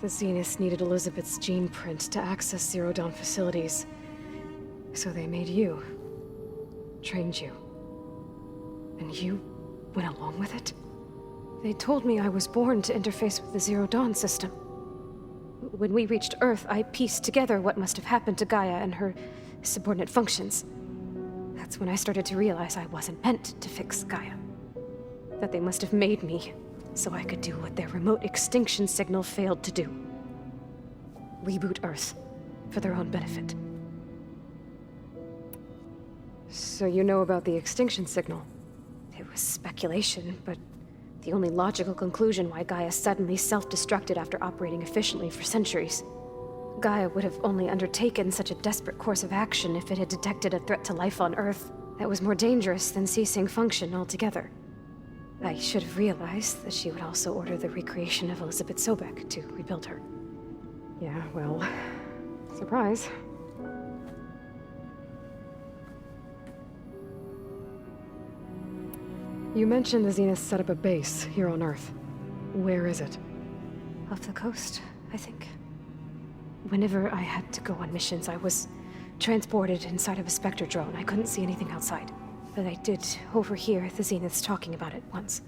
The Zeniths needed Elizabeth's gene print to access Zero Dawn facilities. So they made you. Trained you. And you went along with it? They told me I was born to interface with the Zero Dawn system. When we reached Earth, I pieced together what must have happened to Gaia and her subordinate functions. That's when I started to realize I wasn't meant to fix Gaia. That they must have made me so I could do what their remote extinction signal failed to do. Reboot Earth, for their own benefit. So you know about the extinction signal? It was speculation, but the only logical conclusion why Gaia suddenly self-destructed after operating efficiently for centuries. Gaia would have only undertaken such a desperate course of action if it had detected a threat to life on Earth that was more dangerous than ceasing function altogether. I should have realized that she would also order the recreation of Elizabeth Sobek to rebuild her. Yeah, well, surprise. You mentioned the Zeniths set up a base here on Earth. Where is it? Off the coast, I think. Whenever I had to go on missions, I was transported inside of a Spectre drone. I couldn't see anything outside. But I did overhear the Zeniths talking about it once.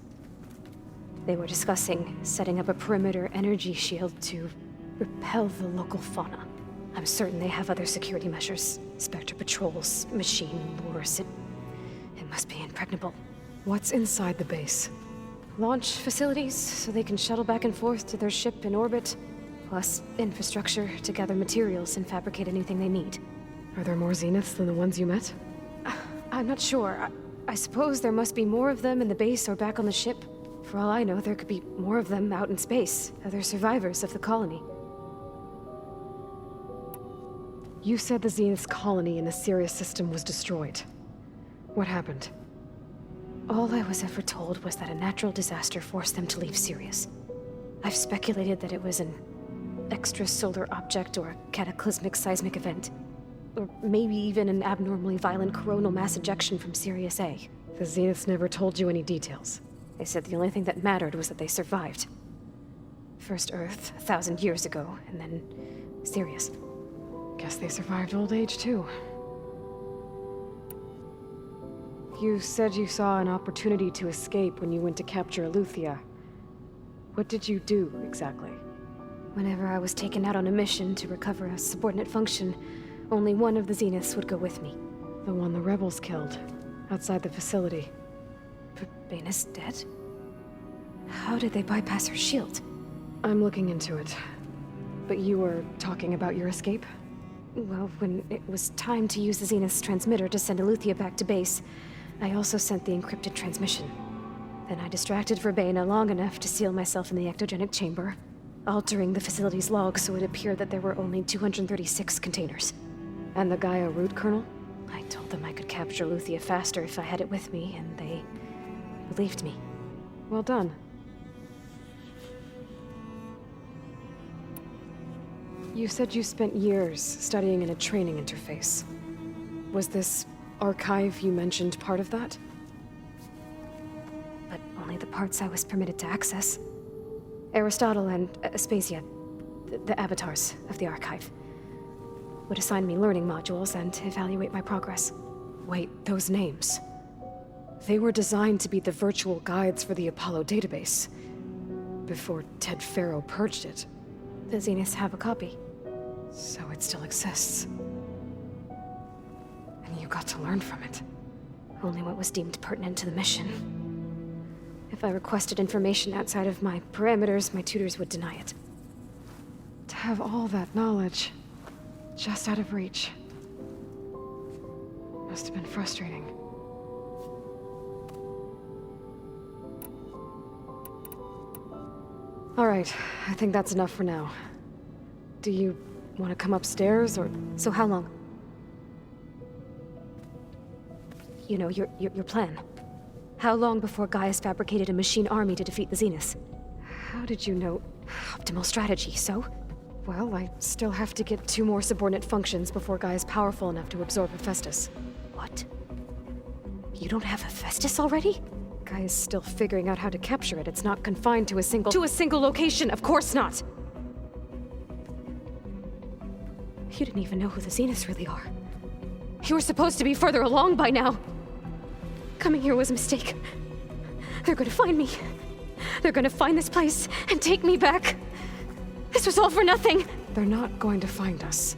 They were discussing setting up a perimeter energy shield to repel the local fauna. I'm certain they have other security measures. Spectre patrols, machine lures. It must be impregnable. What's inside the base? Launch facilities, so they can shuttle back and forth to their ship in orbit. Plus infrastructure to gather materials and fabricate anything they need. Are there more Zeniths than the ones you met? I'm not sure. I suppose there must be more of them in the base or back on the ship. For all I know, there could be more of them out in space, other survivors of the colony. You said the Zenith's colony in the Sirius system was destroyed. What happened? All I was ever told was that a natural disaster forced them to leave Sirius. I've speculated that it was an extrasolar object or a cataclysmic seismic event. Or maybe even an abnormally violent coronal mass ejection from Sirius A. The Zeniths never told you any details. They said the only thing that mattered was that they survived. First Earth, 1,000 years ago, and then Sirius. Guess they survived old age, too. You said you saw an opportunity to escape when you went to capture Eleuthia. What did you do, exactly? Whenever I was taken out on a mission to recover a subordinate function, only one of the Zeniths would go with me. The one the rebels killed, outside the facility. But Baina's dead? How did they bypass her shield? I'm looking into it. But you were talking about your escape? Well, when it was time to use the Zenith's transmitter to send Eleuthia back to base, I also sent the encrypted transmission. Then I distracted Verbena long enough to seal myself in the ectogenic chamber, altering the facility's log so it appeared that there were only 236 containers. And the Gaia root kernel? I told them I could capture Eleuthia faster if I had it with me, and they believed me. Well done. You said you spent years studying in a training interface. Was this archive you mentioned part of that? But only the parts I was permitted to access. Aristotle and Aspasia, the avatars of the archive, would assign me learning modules and evaluate my progress. Wait, those names. They were designed to be the virtual guides for the Apollo database, before Ted Faro purged it. The Zeniths have a copy. So it still exists. And you got to learn from it. Only what was deemed pertinent to the mission. If I requested information outside of my parameters, my tutors would deny it. To have all that knowledge, just out of reach. Must have been frustrating. All right, I think that's enough for now. Do you want to come upstairs, or... So how long? You know, your plan. How long before Gaia's fabricated a machine army to defeat the Zeniths? How did you know? Optimal strategy, so? Well, I still have to get 2 more subordinate functions before Gaia's powerful enough to absorb Hephaestus. What? You don't have Hephaestus already? Gaia's still figuring out how to capture it. It's not confined to a single location, of course not! You didn't even know who the Zeniths really are. You were supposed to be further along by now. Coming here was a mistake. They're gonna find me. They're gonna find this place and take me back. This was all for nothing. They're not going to find us.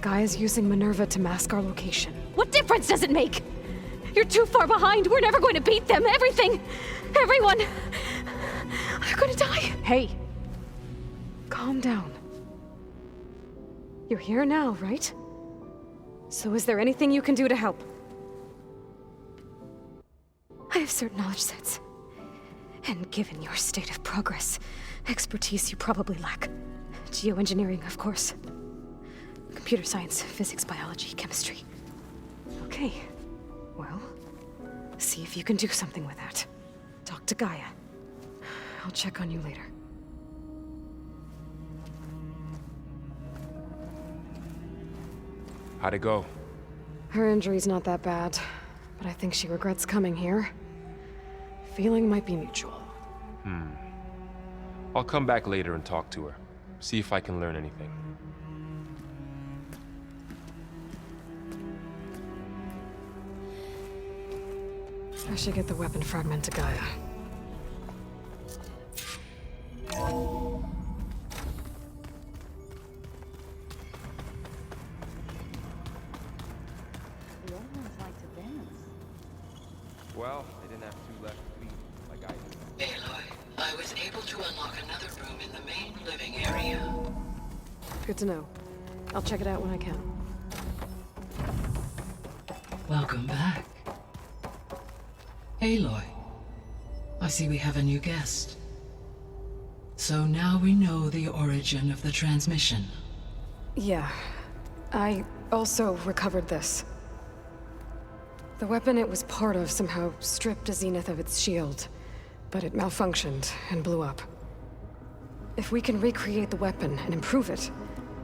Gaia's using Minerva to mask our location. What difference does it make? You're too far behind. We're never going to beat them. Everything, everyone, they're gonna die. Hey, calm down. You're here now, right? So is there anything you can do to help? I have certain knowledge sets. And given your state of progress, expertise you probably lack. Geoengineering, of course. Computer science, physics, biology, chemistry. Okay. Well, see if you can do something with that. Talk to Gaia. I'll check on you later. How'd it go? Her injury's not that bad, but I think she regrets coming here. Feeling might be mutual. I'll come back later and talk to her. See if I can learn anything. I should get the weapon fragment to Gaia. Well, they didn't have two left feet like I did. Aloy, I was able to unlock another room in the main living area. Good to know. I'll check it out when I can. Welcome back. Aloy, I see we have a new guest. So now we know the origin of the transmission. Yeah. I also recovered this. The weapon it was part of somehow stripped a Zenith of its shield, but it malfunctioned and blew up. If we can recreate the weapon and improve it,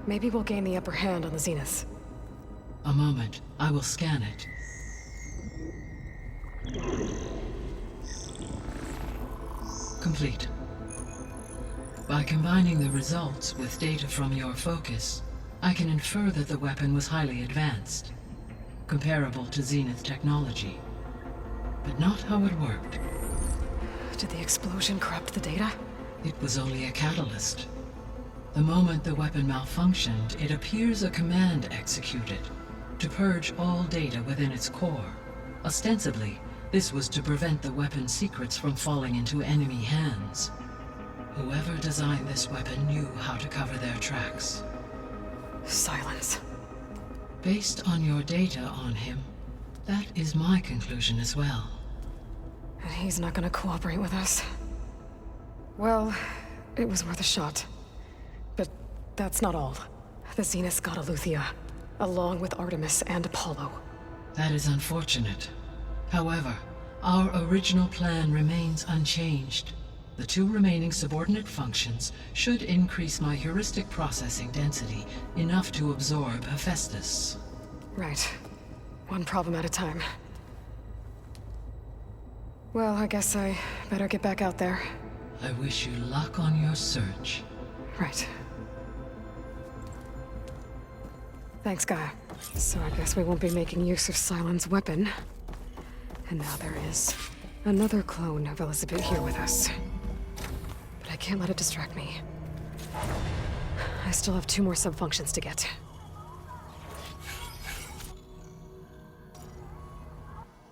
maybe we'll gain the upper hand on the Zeniths. A moment, I will scan it. Complete. By combining the results with data from your focus, I can infer that the weapon was highly advanced, comparable to Zenith technology, but not how it worked. Did the explosion corrupt the data? It was only a catalyst. The moment the weapon malfunctioned, it appears a command executed to purge all data within its core. Ostensibly, this was to prevent the weapon's secrets from falling into enemy hands. Whoever designed this weapon knew how to cover their tracks. Silence. Based on your data on him, that is my conclusion as well. And he's not gonna cooperate with us. Well, it was worth a shot. But that's not all. The Zeniths got Eleuthia, along with Artemis and Apollo. That is unfortunate. However, our original plan remains unchanged. The two remaining subordinate functions should increase my heuristic processing density enough to absorb Hephaestus. Right. One problem at a time. Well, I guess I better get back out there. I wish you luck on your search. Right. Thanks, Gaia. So I guess we won't be making use of Sylens' weapon. And now there is another clone of Elizabeth here with us. But I can't let it distract me. I still have 2 more subfunctions to get.